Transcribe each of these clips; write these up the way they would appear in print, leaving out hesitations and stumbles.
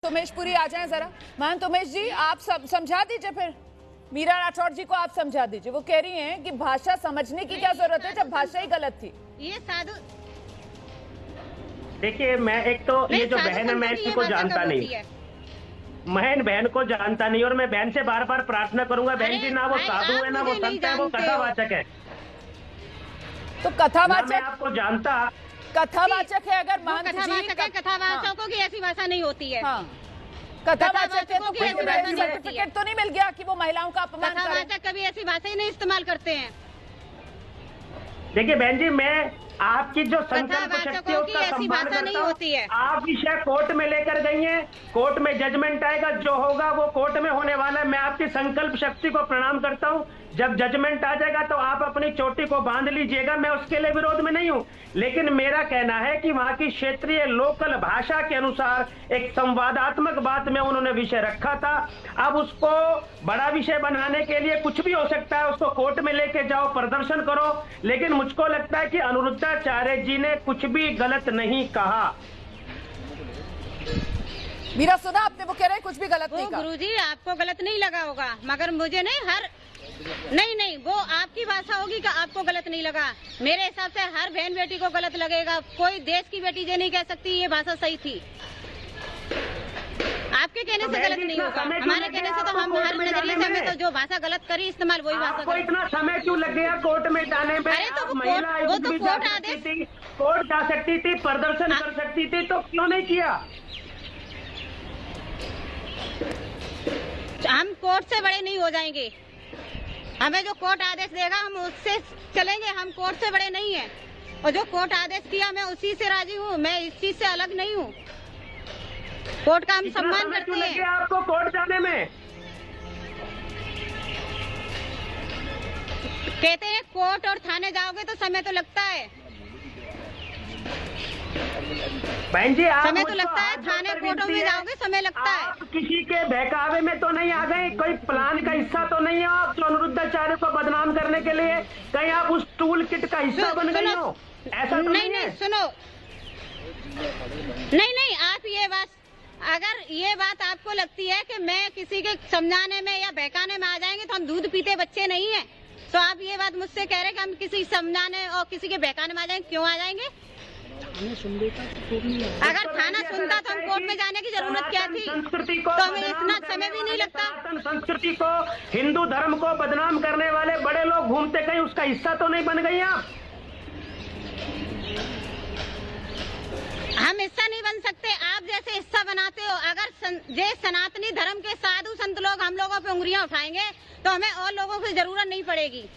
उमेश पुरी आ जाएं जरा। महंत उमेश जी, आप समझा दीजिए फिर मीरा राठौर जी को, आप समझा दीजिए। वो कह रही हैं कि भाषा समझने की क्या जरूरत है जब भाषा ही गलत थी। ये साधु, देखिए, मैं एक तो ये जो बहन है मैं इनको जानता नहीं, मैं बहन को जानता नहीं, और मैं बहन से बार बार प्रार्थना करूंगा, बहन जी ना वो साधु है ना वो संत है, वो कथावाचक है। तो कथावाचक मैं आपको जानता, कथावाचक है अगर महंत जी, कथावाचकों की ऐसी भाषा नहीं होती है। हाँ, कथावाचक है तो की ऐसी भाषा नहीं होती है। सर्टिफिकेट तो नहीं मिल गया कि वो महिलाओं का अपमान करे। कथावाचक कभी ऐसी भाषा ही नहीं इस्तेमाल करते हैं। देखिए बहन जी, मैं आपकी जो संकल्प शक्ति है उसका सम्मान करता हूं। आप विषय कोर्ट में लेकर गई हैं, कोर्ट में जजमेंट आएगा, जो होगा वो कोर्ट में होने वाला है। मैं आपकी संकल्प शक्ति को प्रणाम करता हूं। जब जजमेंट आ जाएगा तो आप अपनी चोटी को बांध लीजिएगा, मैं उसके लिए विरोध में नहीं हूं। लेकिन मेरा कहना है कि वहां की क्षेत्रीय लोकल भाषा के अनुसार एक संवादात्मक बात में उन्होंने विषय रखा था। अब उसको बड़ा विषय बनाने के लिए कुछ भी हो सकता है, उसको कोर्ट में लेके जाओ, प्रदर्शन करो, लेकिन मुझको लगता है कि अनुरुद्धाचार्य जी ने कुछ भी गलत नहीं कहा। मीरा, सुना आपने? वो कह रहे हैं कुछ भी गलत नहीं कहा। गुरुजी, आपको गलत नहीं लगा होगा, मगर मुझे नहीं, वो आपकी भाषा होगी कि आपको गलत नहीं लगा। मेरे हिसाब से हर बहन बेटी को गलत लगेगा। कोई देश की बेटी ये नहीं कह सकती ये भाषा सही थी। आपके कहने से गलत नहीं होगा, हमारे कहने से तो हम हर नजरिए से हमें तो जो भाषा गलत करी इस्तेमाल वही भाषा करी। इतना समय क्यों लग गया कोर्ट में जाने में? अरे तो वो तो कोर्ट आदेश, कोर्ट जा सकती थी, प्रदर्शन कर सकती थी, तो क्यों नहीं किया? हम कोर्ट से बड़े नहीं हो जाएंगे। हमें जो कोर्ट आदेश देगा हम उससे चलेंगे। हम कोर्ट से बड़े नहीं हैं, और जो कोर्ट आदेश किया मैं उसी से राजी हूँ। मैं इस चीज से अलग नहीं हूँ। कोर्ट का हम सम्मान करते हैं। आपको कोर्ट जाने में कहते हैं कोर्ट और थाने जाओगे तो समय तो लगता है। बहन जी, समय तो लगता है, थाने कोर्टों में जाओगे समय लगता है। आप किसी के बहकावे में तो नहीं आ गए? कोई प्लान का हिस्सा तो नहीं है आप, जो अनुरुद्धाचार्य को बदनाम करने के लिए कहीं आप उस टूल किट का हिस्सा बन गई हो? ऐसा तो नहीं, सुनो, नहीं, आप अगर ये बात आपको लगती है कि मैं किसी के समझाने में या बहकाने में आ जाएंगे तो हम दूध पीते बच्चे नहीं है, तो आप ये बात मुझसे कह रहे हैं कि हम किसी समझाने और किसी के बहकाने में आ जाएंगे। क्यों आ जाएंगे? अगर थाना सुनता तो हम कोर्ट में जाने की जरूरत क्या थी? संस्कृति को तो हमें इतना समय भी नहीं लगता। संस्कृति को, हिंदू धर्म को बदनाम करने वाले बड़े लोग घूमते, कहीं उसका हिस्सा तो नहीं बन गई आप? हम हिस्सा नहीं बन सकते, आप जैसे हिस्सा बनाते हो। अगर जे सनातनी धर्म के साधु संत लोग हम लोगों पे उंगलियां उठाएंगे तो हमें और लोगों की जरूरत नहीं पड़ेगी।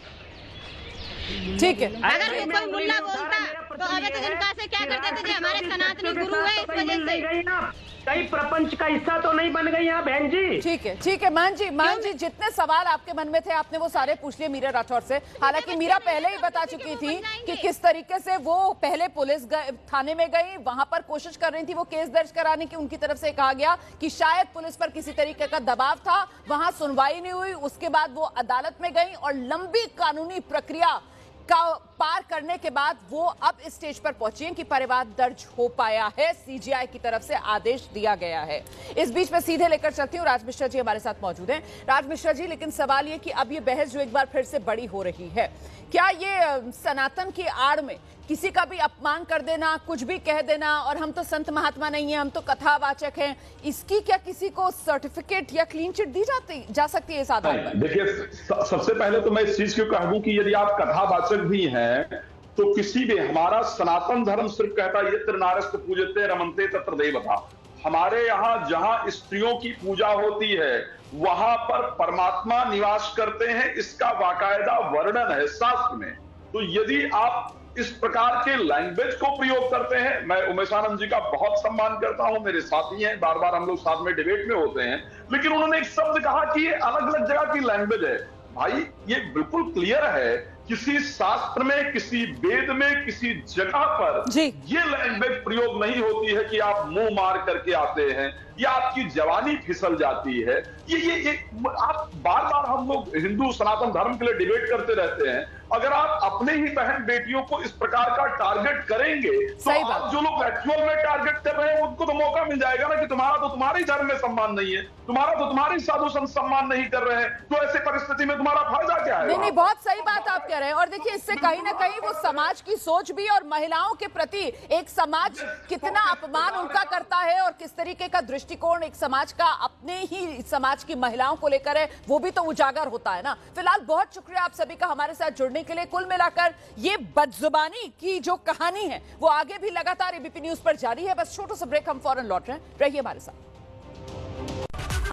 ठीक है, अगर कोई मुल्ला बोलता तो हमें तो जिनका से क्या करते थे, जो हमारे सनातनी गुरु है, इस वजह से कई प्रपंच का हिस्सा तो नहीं बन गई यहाँ बहन जी। ठीक है महंत जी, जितने सवाल आपके मन में थे आपने वो सारे पूछ लिए मीरा राठौर से। हालांकि मीरा पहले ही बता चुकी थी कि किस तरीके से वो पहले पुलिस थाने में गई, वहां पर कोशिश कर रही थी वो केस दर्ज कराने की। उनकी तरफ से कहा गया कि शायद पुलिस पर किसी तरीके का दबाव था, वहां सुनवाई नहीं हुई। उसके बाद वो अदालत में गई और लंबी कानूनी प्रक्रिया का पार करने के बाद वो अब इस स्टेज पर पहुंची हैं कि परिवाद दर्ज हो पाया है, सीजीआई की तरफ से आदेश दिया गया है। इस बीच में सीधे लेकर चलती हूँ, राज मिश्रा जी हमारे साथ मौजूद हैं। राज मिश्रा जी, लेकिन सवाल ये कि अब ये बहस जो एक बार फिर से बड़ी हो रही है, क्या ये सनातन की आड़ में किसी का भी अपमान कर देना, कुछ भी कह देना, और हम तो संत महात्मा नहीं है, हम तो कथावाचक हैं, इसकी क्या किसी को सर्टिफिकेट या क्लीन चिट दी जा सकती है इस आधार पर? देखिए, सबसे पहले तो मैं इस चीज को कह दूं कि यदि आप कथावाचक भी हैं तो किसी भी, हमारा सनातन धर्म सिर्फ कहता है ये नारस्त पूजते रमनते तत्र देवता। हमारे यहाँ जहां स्त्रियों की पूजा होती है वहां पर परमात्मा निवास करते हैं, इसका बाकायदा वर्णन है शास्त्र में। तो यदि आप इस प्रकार के लैंग्वेज को प्रयोग करते हैं, मैं उमेशानंद जी का बहुत सम्मान करता हूं, मेरे साथी हैं, बार बार हम लोग साथ में डिबेट में होते हैं, लेकिन उन्होंने एक शब्द कहा कि ये अलग अलग जगह की लैंग्वेज है। भाई, ये बिल्कुल क्लियर है, किसी शास्त्र में, किसी वेद में, किसी जगह पर ये लैंग्वेज प्रयोग नहीं होती है कि आप मुंह मार करके आते हैं या आपकी जवानी फिसल जाती है। ये आप बार बार, हम लोग हिंदू सनातन धर्म के लिए डिबेट करते रहते हैं, अगर आप अपने ही बहन बेटियों को इस प्रकार का टारगेट करेंगे तो आप जो लोग एक्चुअल में टारगेट कर रहे हैं उनको तो मौका मिल जाएगा ना कि तुम्हारा तो तुम्हारे धर्म में सम्मान नहीं है, तुम्हारा तो तुम्हारे साधु संत सम्मान नहीं कर रहे हैं, तो ऐसे परिस्थिति में तुम्हारा फायदा क्या है? नहीं, बहुत सही बात आप कह रहे हैं। और देखिए, इससे कहीं ना कहीं वो समाज की सोच भी और महिलाओं के प्रति एक समाज कितना अपमान उनका करता है और किस तरीके का दृष्टिकोण एक समाज का अपने ही समाज की महिलाओं को लेकर है, वो भी तो उजागर होता है ना। फिलहाल बहुत शुक्रिया आप सभी का हमारे साथ जुड़ने के लिए। कुल मिलाकर ये बदजुबानी की जो कहानी है वो आगे भी लगातार एबीपी न्यूज पर जारी है। बस छोटा सा ब्रेक, हम फौरन लौट रहे हैं, रहिए हमारे साथ।